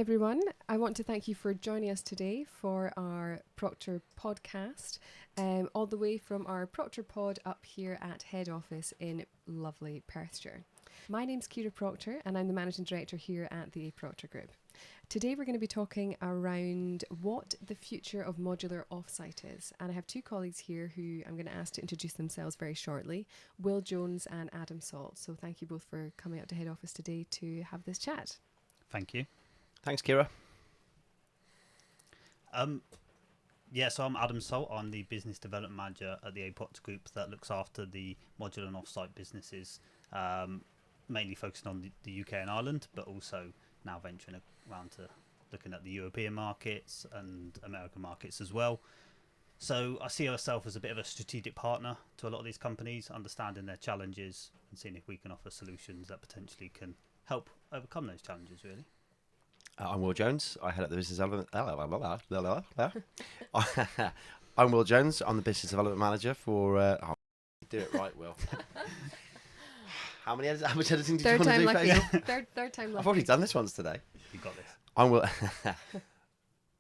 everyone. I want to thank you for joining us today for our Proctor Podcast, all the way from our Proctor Pod up here at head office in lovely Perthshire. My name's Keira Proctor and I'm the Managing Director here at the Proctor Group. Today we're going to be talking around what the future of modular offsite is, and I have two colleagues here who I'm going to ask to introduce themselves very shortly, Will Jones and Adam Salt. So thank you both for coming up to head office today to have this chat. Thank you. Thanks, Keira. So I'm Adam Salt. I'm the Business Development Manager at the Proctor Group that looks after the modular and offsite businesses, mainly focusing on the UK and Ireland, but also now venturing around to looking at the European markets and American markets as well. So I see ourselves as a bit of a strategic partner to a lot of these companies, understanding their challenges and seeing if we can offer solutions that potentially can help overcome those challenges, really. I'm Will Jones. I head up the business development. I'm Will Jones. I'm the business development manager for. Do it right, Will. How much editing did you want to do, Faisal? Third time lucky. I've already done this once today. You got this. I'm Will.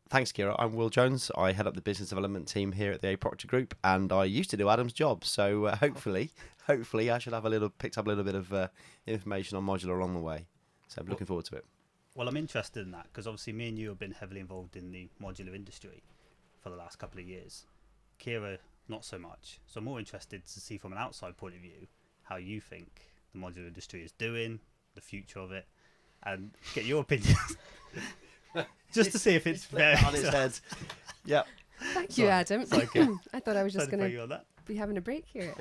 Thanks, Keira. I'm Will Jones. I head up the business development team here at the Proctor Group, and I used to do Adam's job. So hopefully, I should have picked up a little bit of information on modular along the way. So I'm looking forward to it. Well, I'm interested in that because obviously me and you have been heavily involved in the modular industry for the last couple of years. Keira, not so much. So I'm more interested to see from an outside point of view how you think the modular industry is doing, the future of it, and get your opinion. Just to see if it's fair. On its head. Yep. Thank you, Adam. I thought I was just going to be having a break here.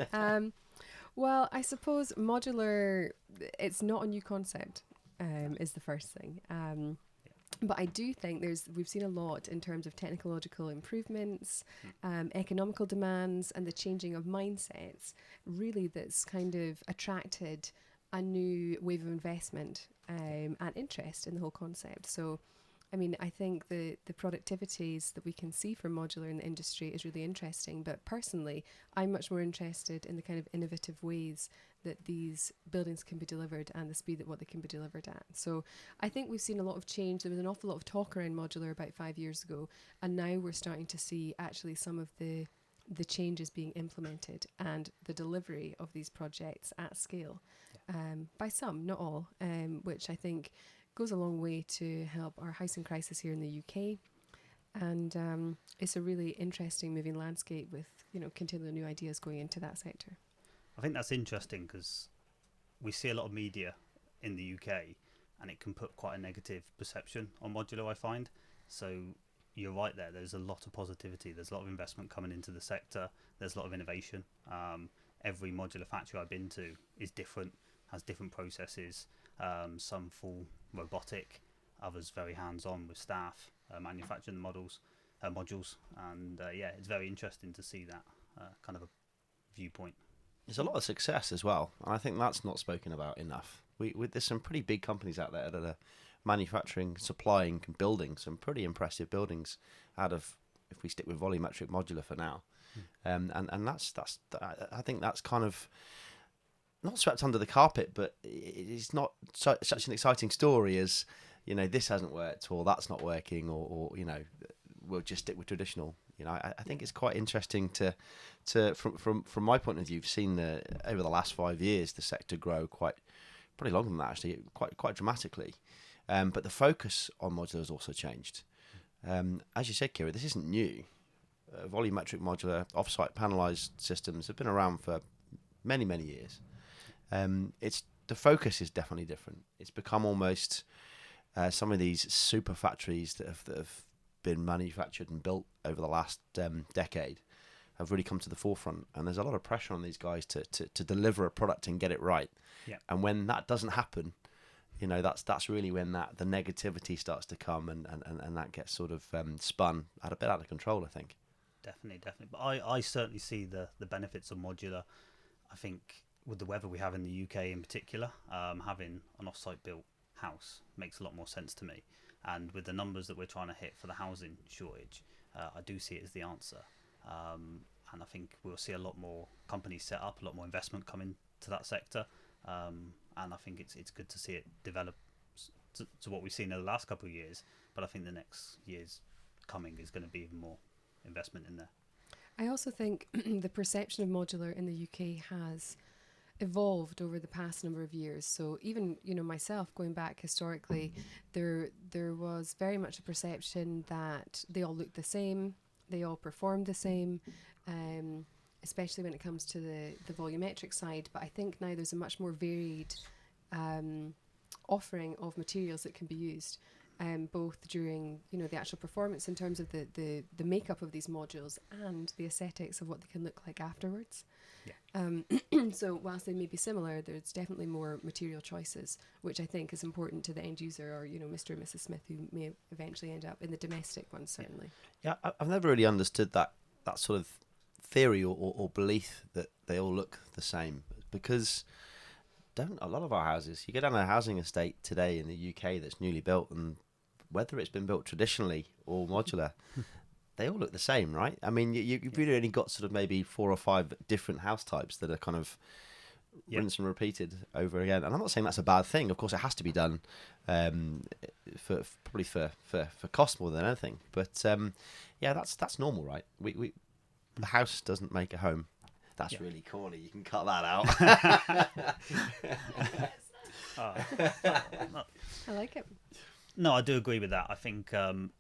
Well, I suppose modular, it's not a new concept. Is the first thing. But I do think we've seen a lot in terms of technological improvements, economical demands, and the changing of mindsets, really that's kind of attracted a new wave of investment and interest in the whole concept. So, I mean, I think the productivities that we can see from modular in the industry is really interesting. But personally, I'm much more interested in the kind of innovative ways that these buildings can be delivered and the speed at what they can be delivered at. So I think we've seen a lot of change. There was an awful lot of talk around modular about 5 years ago, and now we're starting to see actually some of the changes being implemented and the delivery of these projects at scale by some, not all, which I think goes a long way to help our housing crisis here in the UK. And it's a really interesting moving landscape with, continual new ideas going into that sector. I think that's interesting because we see a lot of media in the UK and it can put quite a negative perception on modular, I find. So you're right there. There's a lot of positivity. There's a lot of investment coming into the sector. There's a lot of innovation. Every modular factory I've been to is different, has different processes. Some full robotic, others very hands-on with staff manufacturing the modules. And it's very interesting to see that kind of a viewpoint. There's a lot of success as well, and I think that's not spoken about enough. There's some pretty big companies out there that are manufacturing, supplying, and building some pretty impressive buildings out of, if we stick with volumetric modular for now, and that's I think that's kind of not swept under the carpet, but it's not such an exciting story as this hasn't worked or that's not working or we'll just stick with traditional. I think it's quite interesting to from my point of view, you've seen over the last 5 years the sector grow probably longer than that actually, quite dramatically. But the focus on modular has also changed. As you said, Keira, this isn't new. Volumetric modular offsite panelised systems have been around for many, many years. The focus is definitely different. It's become almost some of these super factories that have been manufactured and built over the last decade have really come to the forefront, and there's a lot of pressure on these guys to deliver a product and get it right. Yeah. And when that doesn't happen, that's really when the negativity starts to come and that gets sort of spun a bit out of control, I think. Definitely. But I certainly see the benefits of modular. I think with the weather we have in the UK in particular, having an off-site built house makes a lot more sense to me. And with the numbers that we're trying to hit for the housing shortage, I do see it as the answer. And I think we'll see a lot more companies set up, a lot more investment come into that sector. And I think it's good to see it develop to what we've seen in the last couple of years. But I think the next years coming is going to be even more investment in there. I also think the perception of modular in the UK has evolved over the past number of years. So even, myself, going back historically, there was very much a perception that they all looked the same, they all performed the same, especially when it comes to the volumetric side. But I think now there's a much more varied offering of materials that can be used, both during the actual performance in terms of the makeup of these modules and the aesthetics of what they can look like afterwards. Yeah. So whilst they may be similar, there's definitely more material choices, which I think is important to the end user, or Mr. and Mrs. Smith, who may eventually end up in the domestic ones, certainly. Yeah, I've never really understood that sort of theory or belief that they all look the same, because don't a lot of our houses, you go down a housing estate today in the UK that's newly built, and whether it's been built traditionally or modular, they all look the same, right? I mean, you've really only got sort of maybe 4 or 5 different house types that are kind of rinsed and repeated over again. And I'm not saying that's a bad thing. Of course, it has to be done for cost more than anything. But yeah, that's normal, right? We the house doesn't make a home. That's really corny. You can cut that out. I like it. No, I do agree with that. I think, and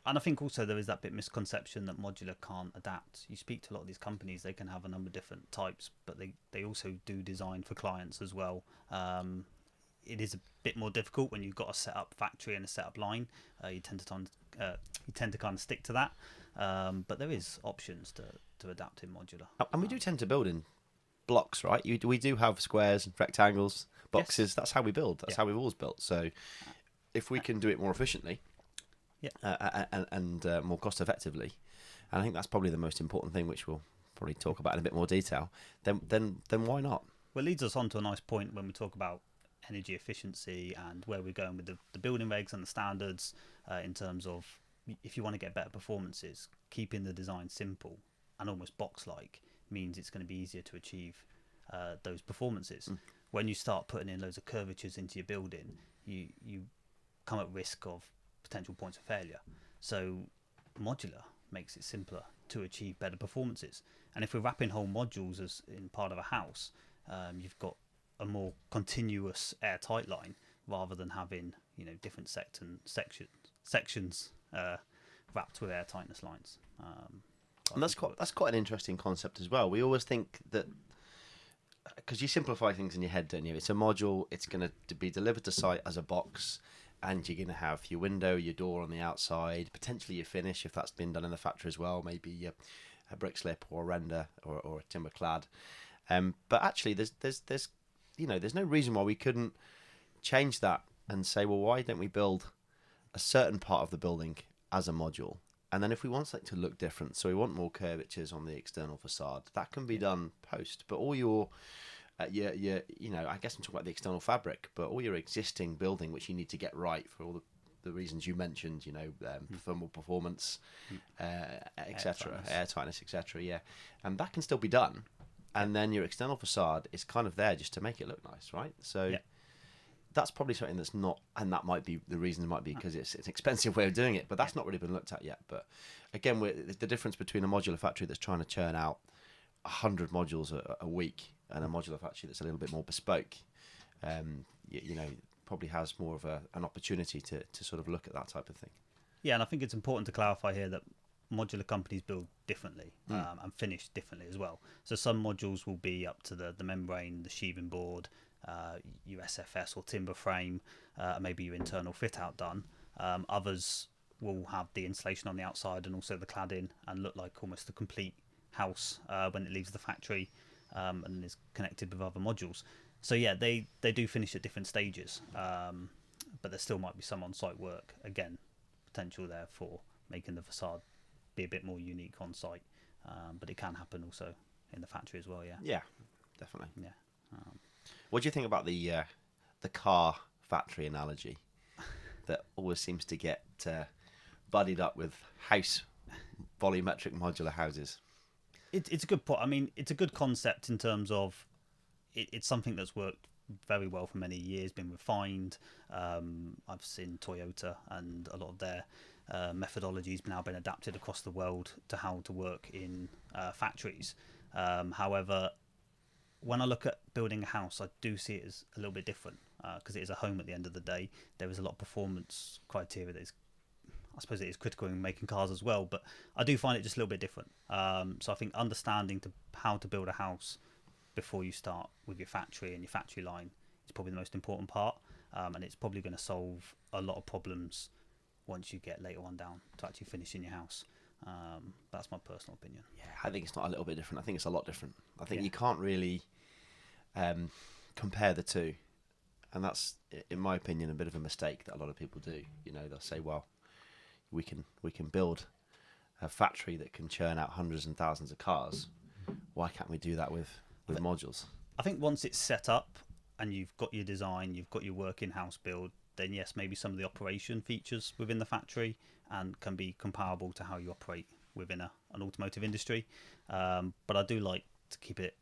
I think also there is that bit misconception that modular can't adapt. You speak to a lot of these companies, they can have a number of different types, but they also do design for clients as well. It is a bit more difficult when you've got a set up factory and a set up line. You tend to kind of stick to that, but there is options to adapt in modular. And we do tend to build in blocks, right? We do have squares and rectangles, boxes. Yes. That's how we build. That's how we've always built. So if we can do it more efficiently, and more cost effectively, and I think that's probably the most important thing, which we'll probably talk about in a bit more detail, then why not? Well, it leads us on to a nice point when we talk about energy efficiency and where we're going with the building regs and the standards, in terms of, if you want to get better performances, keeping the design simple and almost box-like means it's going to be easier to achieve those performances. When you start putting in loads of curvatures into your building, you come at risk of potential points of failure. So modular makes it simpler to achieve better performances. And if we're wrapping whole modules as in part of a house, you've got a more continuous airtight line rather than having different sections wrapped with air tightness lines. And that's quite an interesting concept as well. We always think that, because you simplify things in your head, don't you? It's a module. It's going to be delivered to site as a box. And you're going to have your window, your door on the outside, potentially your finish if that's been done in the factory as well, maybe a brick slip or a render or a timber clad. But actually, there's no reason why we couldn't change that and say, well, why don't we build a certain part of the building as a module? And then if we want something to look different, so we want more curvatures on the external facade, that can be done post. But all your I guess I'm talking about the external fabric, but all your existing building, which you need to get right for all the reasons you mentioned, thermal performance, etc., airtightness, etc. Yeah, and that can still be done, and then your external facade is kind of there just to make it look nice, right? So that's probably something that's not, and that might be the reason. It might be because it's an expensive way of doing it, but that's not really been looked at yet. But again, the difference between a modular factory that's trying to churn out 100 modules a week and a modular factory that's a little bit more bespoke, probably has more of an opportunity to sort of look at that type of thing. Yeah, and I think it's important to clarify here that modular companies build differently and finish differently as well. So some modules will be up to the membrane, the sheathing board, USFS or timber frame, maybe your internal fit out done. Others will have the insulation on the outside and also the cladding and look like almost a complete house when it leaves the factory, and is connected with other modules. So yeah, they do finish at different stages, but there still might be some on-site work. Again, potential there for making the facade be a bit more unique on site, but it can happen also in the factory as well. Yeah, definitely. Yeah. What do you think about the car factory analogy that always seems to get buddied up with house volumetric modular houses? It's a good point. I mean, it's a good concept in terms of it's something that's worked very well for many years, been refined. I've seen Toyota and a lot of their methodologies now been adapted across the world to how to work in factories. However, when I look at building a house, I do see it as a little bit different because it is a home at the end of the day. There is a lot of performance criteria that is, I suppose, it is critical in making cars as well, but I do find it just a little bit different. So I think understanding how to build a house before you start with your factory and your factory line is probably the most important part, and it's probably going to solve a lot of problems once you get later on down to actually finishing your house. That's my personal opinion. Yeah, I think it's not a little bit different. I think it's a lot different. I think you can't really compare the two, and that's, in my opinion, a bit of a mistake that a lot of people do. You know, they'll say, well, we can build a factory that can churn out hundreds and thousands of cars. Why can't we do that with modules? I think once it's set up and you've got your design, you've got your working house build, then yes, maybe some of the operation features within the factory and can be comparable to how you operate within an automotive industry. But I do like to keep it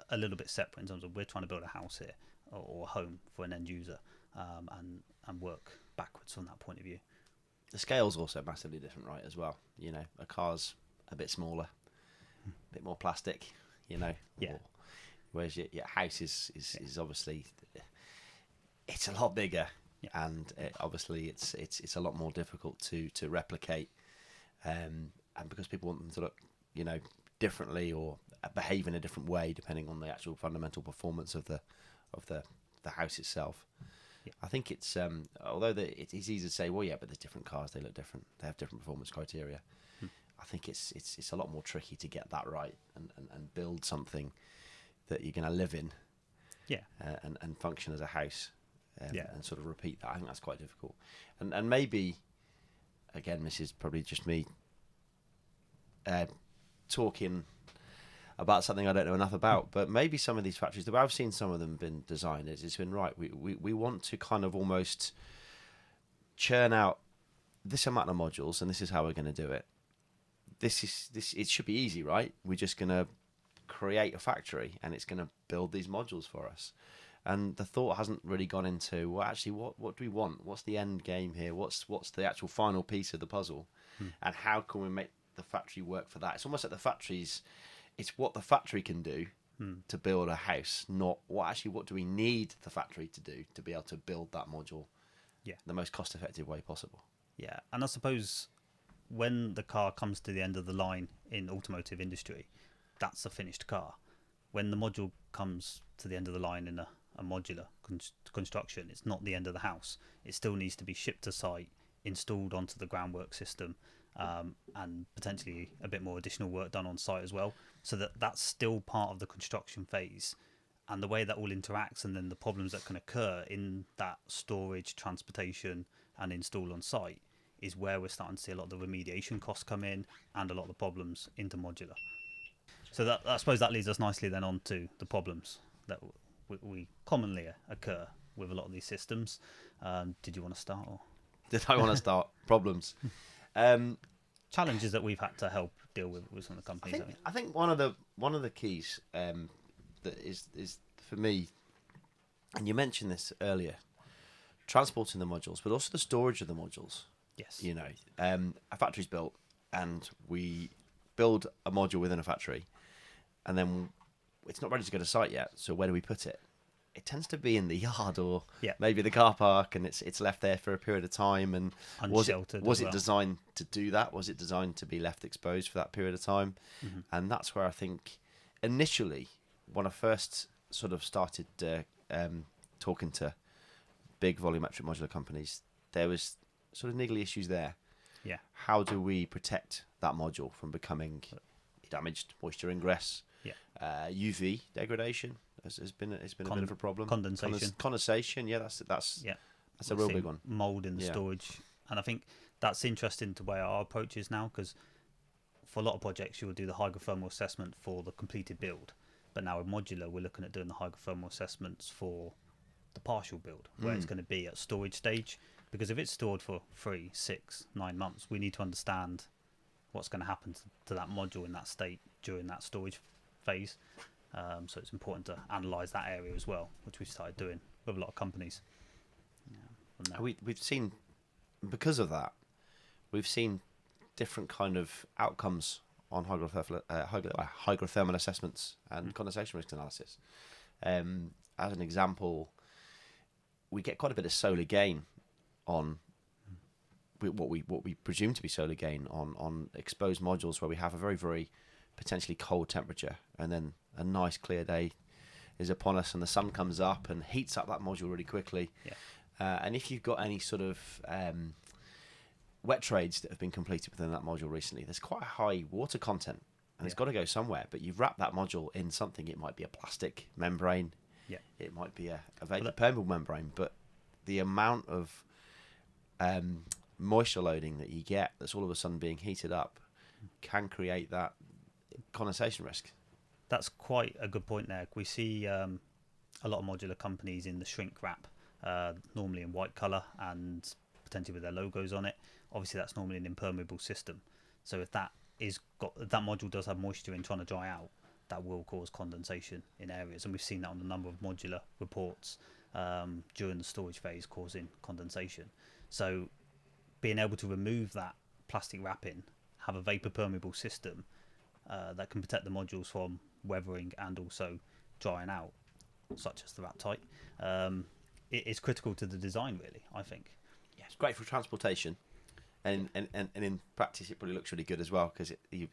a little bit separate in terms of we're trying to build a house here or a home for an end user, and work backwards from that point of view. The scale's also massively different, right, as well. You know, a car's a bit smaller, a bit more plastic, you know. Yeah. Whereas your house is obviously, it's a lot bigger, and obviously it's a lot more difficult to replicate, and because people want them to look, you know, differently or behave in a different way depending on the actual fundamental performance of the house itself. I think it's although it's easy to say, well, yeah, but there's different cars, they look different, they have different performance criteria. I think it's a lot more tricky to get that right and build something that you're going to live in, and function as a house, and sort of repeat that. I think that's quite difficult, and maybe, again, this is probably just me talking about something I don't know enough about, but maybe some of these factories, the way I've seen some of them been designed, it's been right. We want to kind of almost churn out this amount of modules, and this is how we're going to do it. It should be easy, right? We're just going to create a factory, and it's going to build these modules for us. And the thought hasn't really gone into, well, actually, what do we want? What's the end game here? What's the actual final piece of the puzzle? And how can we make the factory work for that? It's almost like the factories. It's what the factory can do to build a house, not what do we need the factory to do to be able to build that module the most cost-effective way possible. Yeah, and I suppose when the car comes to the end of the line in automotive industry, that's a finished car. When the module comes to the end of the line in a modular construction, it's not the end of the house. It still needs to be shipped to site, installed onto the groundwork system, and potentially a bit more additional work done on site as well. So that's still part of the construction phase, and the way that all interacts, and then the problems that can occur in that storage, transportation, and install on site is where we're starting to see a lot of the remediation costs come in and a lot of the problems into modular. So I suppose that leads us nicely then on to the problems that we commonly occur with a lot of these systems. Did you want to start? Or? Did I want to start? Problems. Challenges that we've had to help deal with some of the companies. I think one of the keys that is for me, and you mentioned this earlier, transporting the modules, but also the storage of the modules. Yes. You know, a factory's built, and we build a module within a factory, and then it's not ready to go to site yet. So where do we put it? It tends to be in the yard or maybe the car park, and it's left there for a period of time. And unsheltered. Was it designed to do that? Was it designed to be left exposed for that period of time? And that's where I think initially, when I first sort of started talking to big volumetric modular companies, there was sort of niggly issues there. Yeah. How do we protect that module from becoming damaged, moisture ingress, UV degradation? Has been a bit of a problem. Condensation, that's a real big one. Mold in the storage, and I think that's interesting to the way our approach is now, because for a lot of projects you will do the hygrothermal assessment for the completed build, but now with modular we're looking at doing the hygrothermal assessments for the partial build, where it's going to be at storage stage, because if it's stored for 3, 6, 9 months, we need to understand what's going to happen to that module in that state during that storage phase. So it's important to analyse that area as well, which we've started doing with a lot of companies. We've seen, because of that, we've seen different kind of outcomes on hygrothermal assessments and condensation risk analysis. As an example, we get quite a bit of solar gain on what we presume to be solar gain on exposed modules where we have a very, very potentially cold temperature, and then a nice clear day is upon us and the sun comes up and heats up that module really quickly. And if you've got any sort of wet trades that have been completed within that module recently, there's quite a high water content, and it's got to go somewhere. But you've wrapped that module in something. It might be a plastic membrane, it might be a vapor permeable membrane, but the amount of moisture loading that you get that's all of a sudden being heated up can create that condensation risk. That's quite a good point there. We see a lot of modular companies in the shrink wrap, normally in white colour and potentially with their logos on it. Obviously that's normally an impermeable system, so if that module does have moisture in trying to dry out, that will cause condensation in areas, and we've seen that on a number of modular reports during the storage phase, causing condensation. So being able to remove that plastic wrapping, have a vapor permeable system that can protect the modules from weathering and also drying out, such as the wrap tight, it is critical to the design, really, I think. Yeah, it's great for transportation, and in practice it probably looks really good as well, because you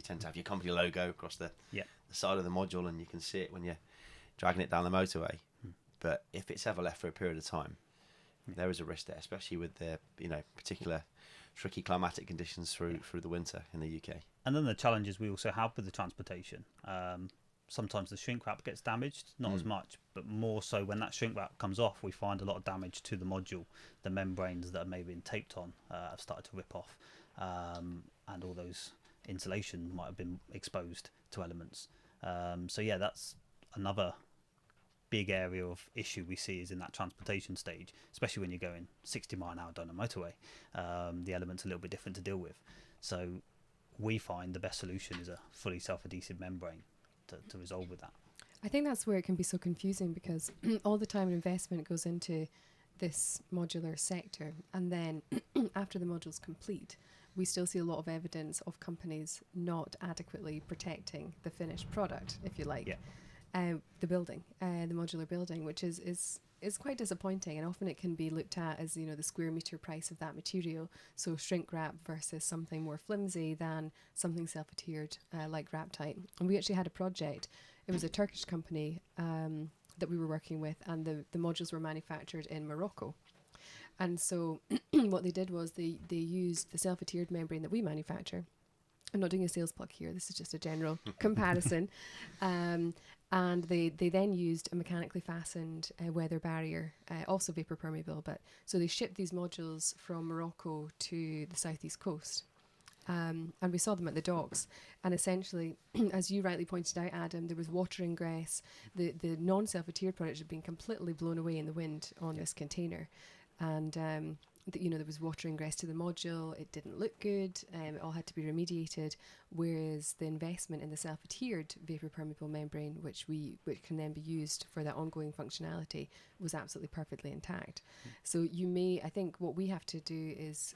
tend to have your company logo across the side of the module, and you can see it when you're dragging it down the motorway. But if it's ever left for a period of time, there is a risk there, especially with the particular tricky climatic conditions through the winter in the UK. And then the challenges we also have with the transportation. Sometimes the shrink wrap gets damaged, not as much, but more so when that shrink wrap comes off, we find a lot of damage to the module. The membranes that have maybe been taped on have started to rip off, and all those insulation might have been exposed to elements. So yeah, that's another big area of issue we see is in that transportation stage, especially when you're going 60 mile an hour down a motorway. The element's a little bit different to deal with. So we find the best solution is a fully self-adhesive membrane to resolve with that. I think that's where it can be so confusing, because all the time and investment goes into this modular sector, and then after the module's complete, we still see a lot of evidence of companies not adequately protecting the finished product, if you like. The building, the modular building, which is quite disappointing, and often it can be looked at as the square meter price of that material, so shrink wrap versus something more flimsy than something self-adhered like wrap tight. And we actually had a project. It was a Turkish company that we were working with, and the modules were manufactured in Morocco. And so what they did was they used the self-adhered membrane that we manufacture. I'm not doing a sales plug here, this is just a general comparison. And they then used a mechanically fastened weather barrier, also vapor permeable. But so they shipped these modules from Morocco to the southeast coast, and we saw them at the docks. And essentially, as you rightly pointed out, Adam, there was water ingress. The non-self-adhered product had been completely blown away in the wind on this container, and there was water ingress to the module. It didn't look good. It all had to be remediated. Whereas the investment in the self-adhered vapor permeable membrane, which can then be used for that ongoing functionality, was absolutely perfectly intact. So I think what we have to do is,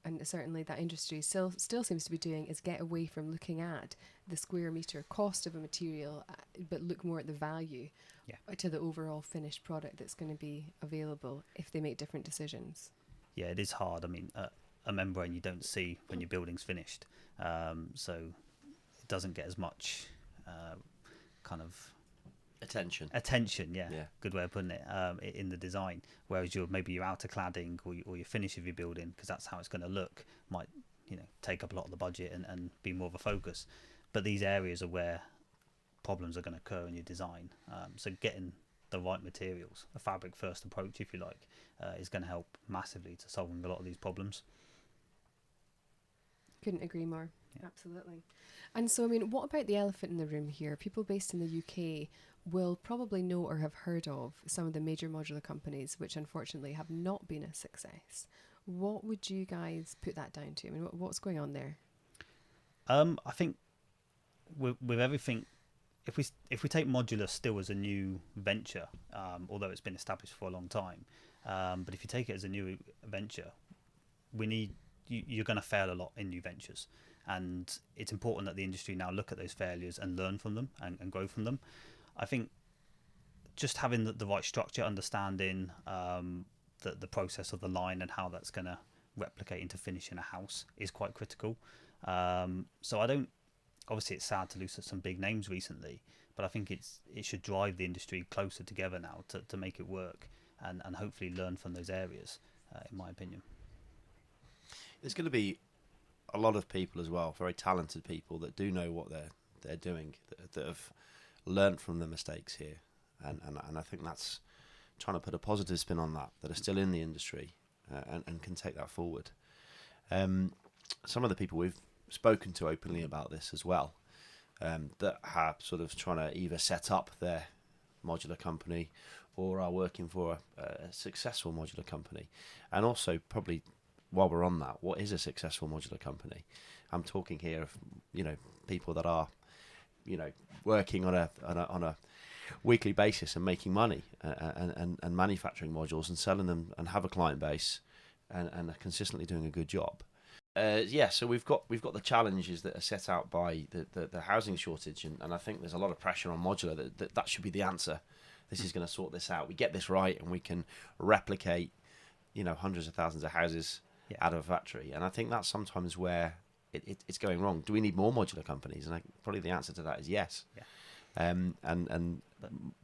and certainly that industry still seems to be doing, is get away from looking at the square meter cost of a material, but look more at the value to the overall finished product that's going to be available if they make different decisions. Yeah, it is hard. I mean, a membrane you don't see when your building's finished, so it doesn't get as much kind of attention. Yeah, good way of putting it, in the design. Whereas maybe your outer cladding or your finish of your building, because that's how it's going to look, might take up a lot of the budget and be more of a focus. But these areas are where problems are going to occur in your design. So getting the right materials, a fabric first approach, if you like, is going to help massively to solving a lot of these problems. Couldn't agree more. Absolutely. And so, I mean, what about the elephant in the room here? People based in the UK will probably know or have heard of some of the major modular companies which unfortunately have not been a success. What would you guys put that down to? I mean, what's going on there? I think with everything, if we take modular still as a new venture, although it's been established for a long time, but if you take it as a new venture, you're going to fail a lot in new ventures, and it's important that the industry now look at those failures and learn from them and grow from them. I think just having the right structure, understanding the process of the line and how that's going to replicate into finishing a house is quite critical. So obviously it's sad to lose some big names recently, but I think it should drive the industry closer together now to make it work and hopefully learn from those areas, in my opinion. There's going to be a lot of people as well, very talented people that do know what they're doing, that have learnt from the mistakes here, and I think that's trying to put a positive spin on that are still in the industry and can take that forward. Some of the people we've spoken to openly about this as well, that are sort of trying to either set up their modular company or are working for a successful modular company. And also, probably while we're on that, what is a successful modular company? I'm talking here of people that are working on a weekly basis and making money and manufacturing modules and selling them and have a client base and are consistently doing a good job. So we've got the challenges that are set out by the housing shortage, and I think there's a lot of pressure on modular that should be the answer. This is going to sort this out. We get this right, and we can replicate, hundreds of thousands of houses out of a factory. And I think that's sometimes where it's going wrong. Do we need more modular companies? And probably the answer to that is yes. Yeah. And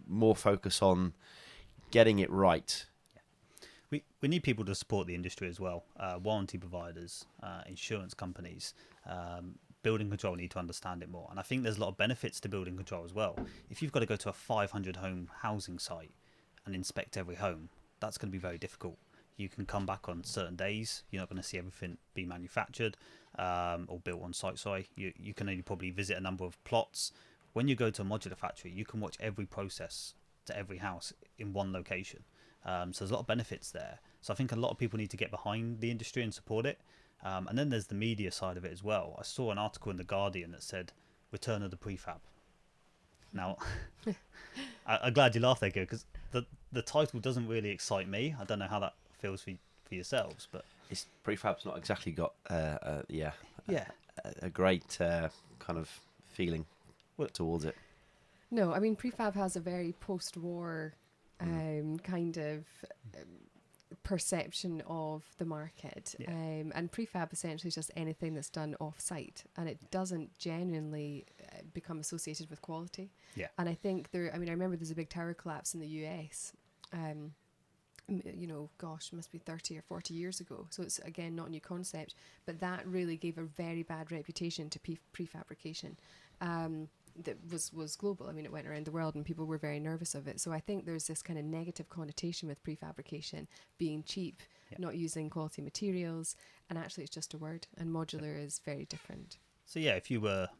more focus on getting it right. We need people to support the industry as well. Warranty providers, insurance companies, building control need to understand it more. And I think there's a lot of benefits to building control as well. If you've got to go to a 500 home housing site and inspect every home, that's going to be very difficult. You can come back on certain days. You're not going to see everything be manufactured or built on site. Sorry, you can only probably visit a number of plots. When you go to a modular factory, you can watch every process to every house in one location. So there's a lot of benefits there. So I think a lot of people need to get behind the industry and support it. And then there's the media side of it as well. I saw an article in The Guardian that said, return of the prefab. Now, I'm glad you laughed there, Keira, because the title doesn't really excite me. I don't know how that feels for yourselves, but prefab's not exactly got a great kind of feeling towards it. No, I mean, prefab has a very post-war kind of perception of the market, and prefab essentially is just anything that's done off-site, and it doesn't genuinely become associated with quality. And I think I remember there's a big tower collapse in the US, must be 30 or 40 years ago, so it's again not a new concept, but that really gave a very bad reputation to prefabrication. That was global. I mean, it went around the world and people were very nervous of it. So I think there's this kind of negative connotation with prefabrication being cheap, not using quality materials, and actually it's just a word, and modular is very different. So if you were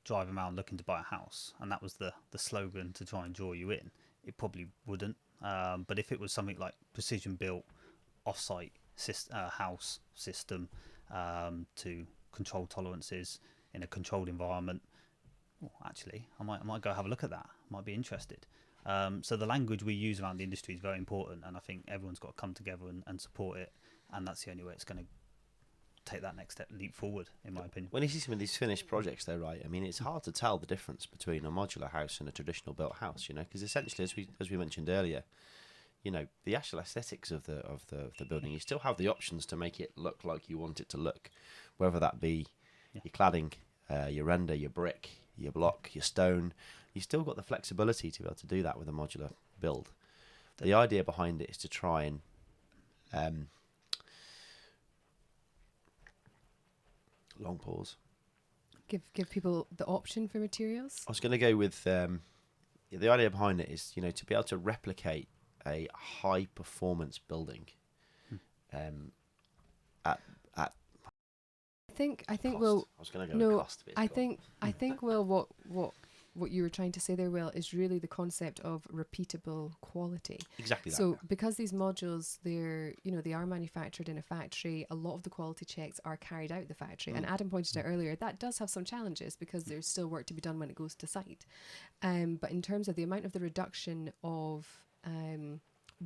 driving around looking to buy a house and that was the slogan to try and draw you in, it probably wouldn't. But if it was something like precision built off-site house system to control tolerances in a controlled environment, actually, I might go have a look at that. I might be interested. So the language we use around the industry is very important, and I think everyone's got to come together and support it, and that's the only way it's going to take that next leap forward, in my opinion. When you see some of these finished projects, though, right? I mean, it's hard to tell the difference between a modular house and a traditional built house, because essentially, as we mentioned earlier, the actual aesthetics of the building, you still have the options to make it look like you want it to look, whether that be your cladding, your render, your brick, your block, your stone. You still got the flexibility to be able to do that with a modular build. The idea behind it is to try and long pause. Give people the option for materials. I was going to go with the idea behind it is to be able to replicate a high performance building at I think cost. we'll. I was going to go with cost. I think what what you were trying to say there, Will, is really the concept of repeatable quality. Exactly that. So because these modules, they are manufactured in a factory, a lot of the quality checks are carried out the factory. And Adam pointed out earlier, that does have some challenges because there's still work to be done when it goes to site. But in terms of the amount of the reduction of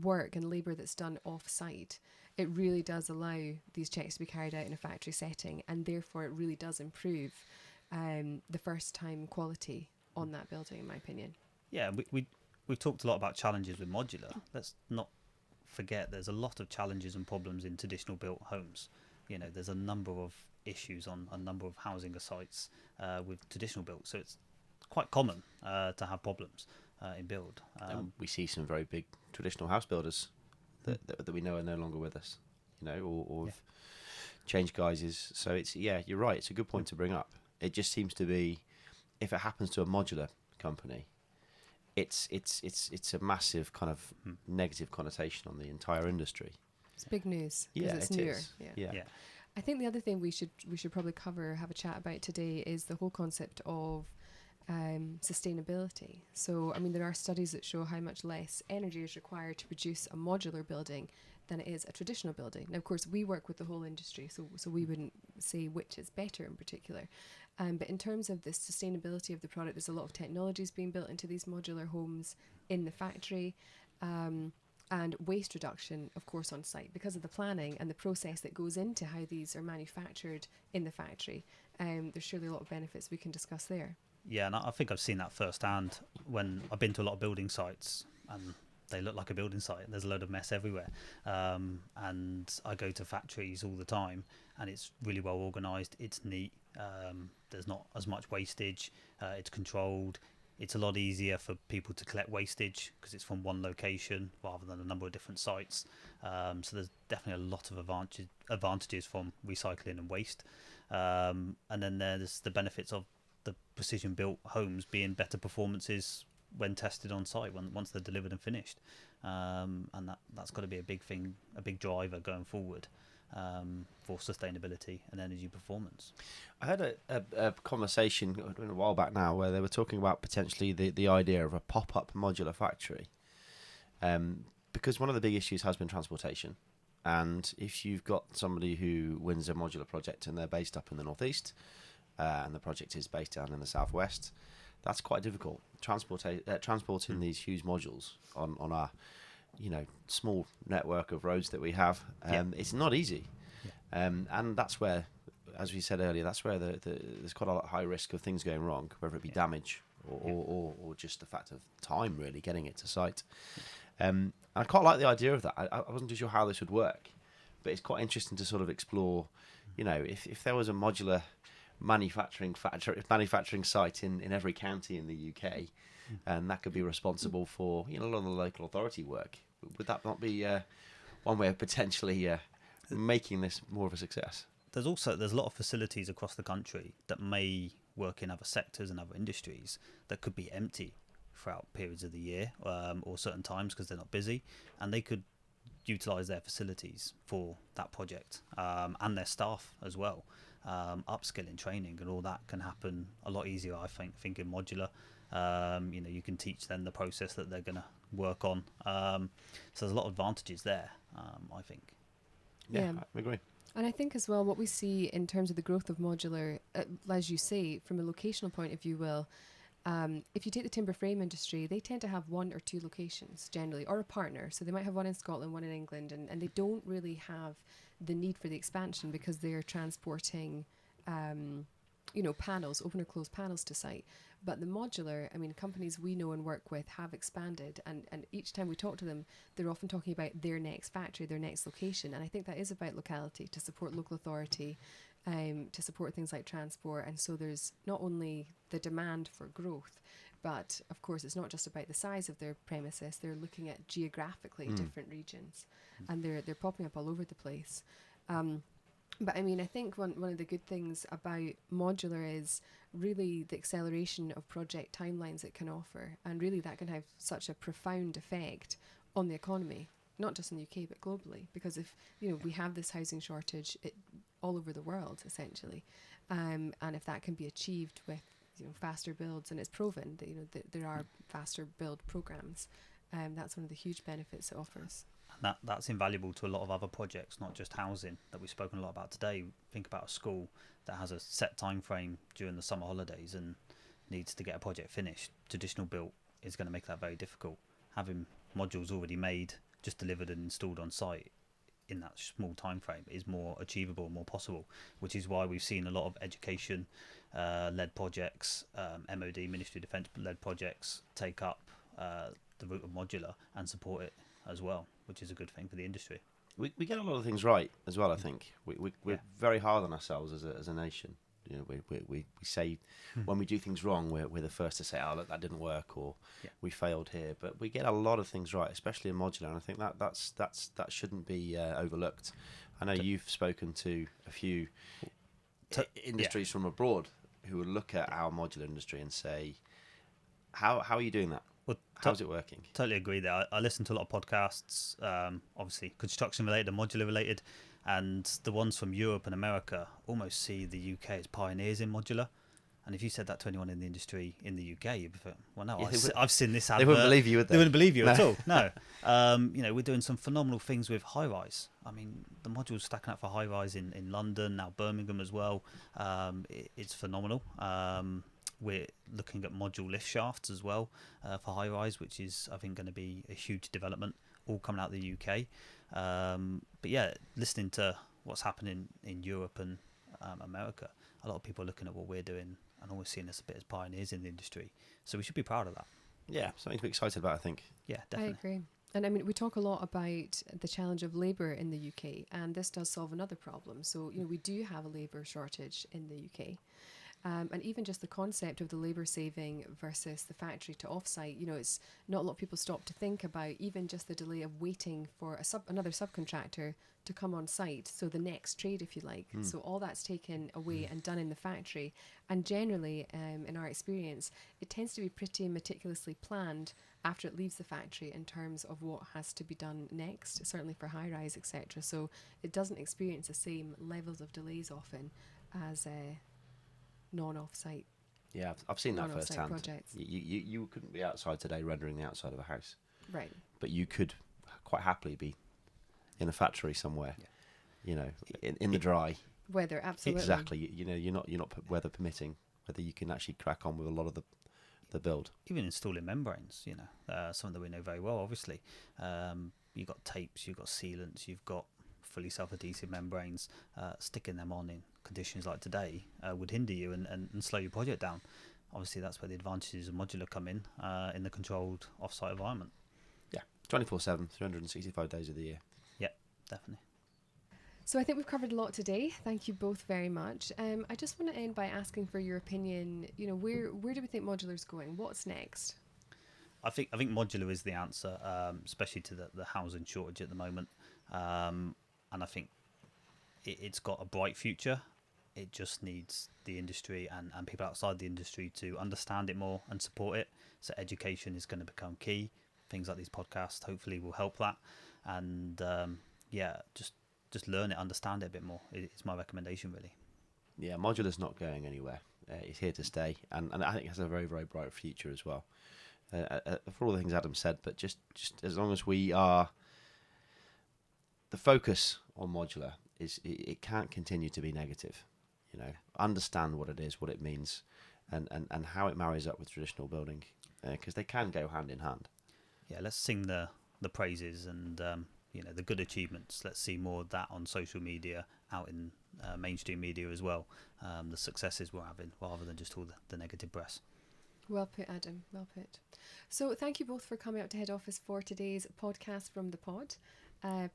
work and labour that's done off-site, it really does allow these checks to be carried out in a factory setting, and therefore it really does improve the first-time quality on that building, in my opinion. Yeah, we've talked a lot about challenges with modular. Let's not forget there's a lot of challenges and problems in traditional built homes. There's a number of issues on a number of housing sites with traditional built, so it's quite common to have problems in build. We see some very big traditional house builders that we know are no longer with us, or have changed guises. So you're right. It's a good point to bring up. It just seems to be, if it happens to a modular company, it's a massive kind of negative connotation on the entire industry. It's big news because it's newer. Yeah. I think the other thing we should probably have a chat about today is the whole concept of sustainability. So, there are studies that show how much less energy is required to produce a modular building than it is a traditional building. Now, of course, we work with the whole industry, so we wouldn't say which is better in particular. But in terms of the sustainability of the product, there's a lot of technologies being built into these modular homes in the factory, and waste reduction, of course, on site because of the planning and the process that goes into how these are manufactured in the factory. There's surely a lot of benefits we can discuss there. Yeah, and I think I've seen that firsthand when I've been to a lot of building sites, and they look like a building site. There's a load of mess everywhere, and I go to factories all the time, and it's really well organised. It's neat. There's not as much wastage. It's controlled. It's a lot easier for people to collect wastage because it's from one location rather than a number of different sites. So there's definitely a lot of advantages from recycling and waste. And then there's the benefits of the precision built homes being better performances when tested on site once they're delivered and finished, and that's got to be a big thing, a big driver going forward for sustainability and energy performance. I had a conversation a while back now where they were talking about potentially the idea of a pop-up modular factory, because one of the big issues has been transportation. And if you've got somebody who wins a modular project and they're based up in the northeast, and the project is based down in the southwest, that's quite difficult. Transporting these huge modules on our, small network of roads that we have, it's not easy. And that's where, as we said earlier, that's where there's quite a high risk of things going wrong, whether it be damage or just the fact of time really getting it to site. I quite like the idea of that. I wasn't too sure how this would work, but it's quite interesting to sort of explore, if there was a modular manufacturing site in every county in the UK, and that could be responsible for a lot of the local authority work. Would that not be one way of potentially making this more of a success? There's a lot of facilities across the country that may work in other sectors and other industries that could be empty throughout periods of the year, or certain times because they're not busy, and they could utilise their facilities for that project, and their staff as well. Upskilling, training and all that can happen a lot easier, I think in modular. You can teach them the process that they're going to work on, so there's a lot of advantages there, I think. Yeah, I agree. And I think as well what we see in terms of the growth of modular, as you say, from a locational point of view, Will, if you take the timber frame industry, they tend to have one or two locations generally, or a partner. So they might have one in Scotland, one in England, and they don't really have the need for the expansion because they're transporting, panels, open or closed panels to site. But the modular, companies we know and work with have expanded, and each time we talk to them, they're often talking about their next factory, their next location. And I think that is about locality, to support local authority, to support things like transport. And so there's not only the demand for growth, but of course it's not just about the size of their premises. They're looking at geographically different regions, and they're popping up all over the place. But I think one of the good things about modular is really the acceleration of project timelines it can offer, and really that can have such a profound effect on the economy, not just in the UK but globally, because if we have this housing shortage all over the world essentially, and if that can be achieved with faster builds, and it's proven that that there are faster build programs. That's one of the huge benefits it offers. And that's invaluable to a lot of other projects, not just housing that we've spoken a lot about today. Think about a school that has a set time frame during the summer holidays and needs to get a project finished. Traditional built is going to make that very difficult. Having modules already made, just delivered and installed on site in that small time frame is more achievable, more possible, which is why we've seen a lot of education led projects, MOD, Ministry of Defence led projects take up the route of modular and support it as well, which is a good thing for the industry. We get a lot of things right as well. I think we're very hard on ourselves as a nation. We say when we do things wrong, we're the first to say, "Oh, look, that didn't work," or "We failed here." But we get a lot of things right, especially in modular, and I think that shouldn't be overlooked. I know you've spoken to a few industries from abroad who will look at our modular industry and say, "How are you doing that? Well, how's it working?" Totally agree there. I listen to a lot of podcasts, obviously construction related and modular related, and the ones from Europe and America almost see the UK as pioneers in modular. And if you said that to anyone in the industry in the UK, you'd be like, well, no, I've seen this advert. They wouldn't believe you, would they? They wouldn't believe you at all. No. We're doing some phenomenal things with high rise. I mean, the modules stacking up for high rise in London, now Birmingham as well. It's phenomenal. We're looking at module lift shafts as well for high rise, which is, I think, going to be a huge development, all coming out of the UK. But yeah, listening to what's happening in Europe and America, a lot of people are looking at what we're doing and always seeing us a bit as pioneers in the industry. So we should be proud of that. Yeah, something to be excited about, I think. Yeah, definitely. I agree. And I mean, we talk a lot about the challenge of labour in the UK, and this does solve another problem. So, we do have a labour shortage in the UK. And even just the concept of the labour saving versus the factory to offsite, it's not a lot of people stop to think about even just the delay of waiting for another subcontractor to come on site. So the next trade, if you like. So all that's taken away and done in the factory. And generally, in our experience, it tends to be pretty meticulously planned after it leaves the factory in terms of what has to be done next, certainly for high rise, etc. So it doesn't experience the same levels of delays often as non-off-site. Yeah, I've seen that non-off-site firsthand. projects. You couldn't be outside today rendering the outside of a house, Right? but you could quite happily be in a factory somewhere, in the dry. Weather, absolutely. Exactly. You're not weather permitting, whether you can actually crack on with a lot of the build. Even installing membranes, something that we know very well. Obviously, you've got tapes, you've got sealants, you've got fully self-adhesive membranes. Sticking them on in conditions like today would hinder you and slow your project down. Obviously, that's where the advantages of modular come in the controlled off-site environment. Yeah, 24/7, 365 days of the year. Yeah, definitely. So I think we've covered a lot today. Thank you both very much. I just want to end by asking for your opinion. Where do we think modular's going? What's next? I think modular is the answer, especially to the housing shortage at the moment. And I think it's got a bright future. It just needs the industry and people outside the industry to understand it more and support it. So education is going to become key. Things like these podcasts hopefully will help that. And just learn it, understand it a bit more. It's my recommendation, really. Yeah, modular's not going anywhere. It's here to stay, and I think it has a very, very bright future as well. For all the things Adam said, but just as long as we are, the focus on modular is it can't continue to be negative. Understand what it is, what it means, and how it marries up with traditional building, because they can go hand in hand. Yeah, let's sing the praises and the good achievements. Let's see more of that on social media, out in mainstream media as well. The successes we're having, rather than just all the negative press. Well put, Adam. Well put. So thank you both for coming out to head office for today's podcast from the pod.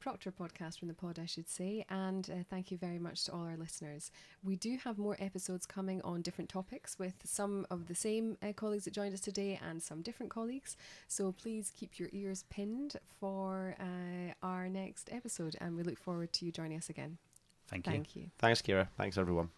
Proctor Podcast from the pod, I should say, and thank you very much to all our listeners. We do have more episodes coming on different topics with some of the same colleagues that joined us today and some different colleagues, so please keep your ears pinned for our next episode, and we look forward to you joining us again. Thank you. Thanks, Keira. Thanks, everyone.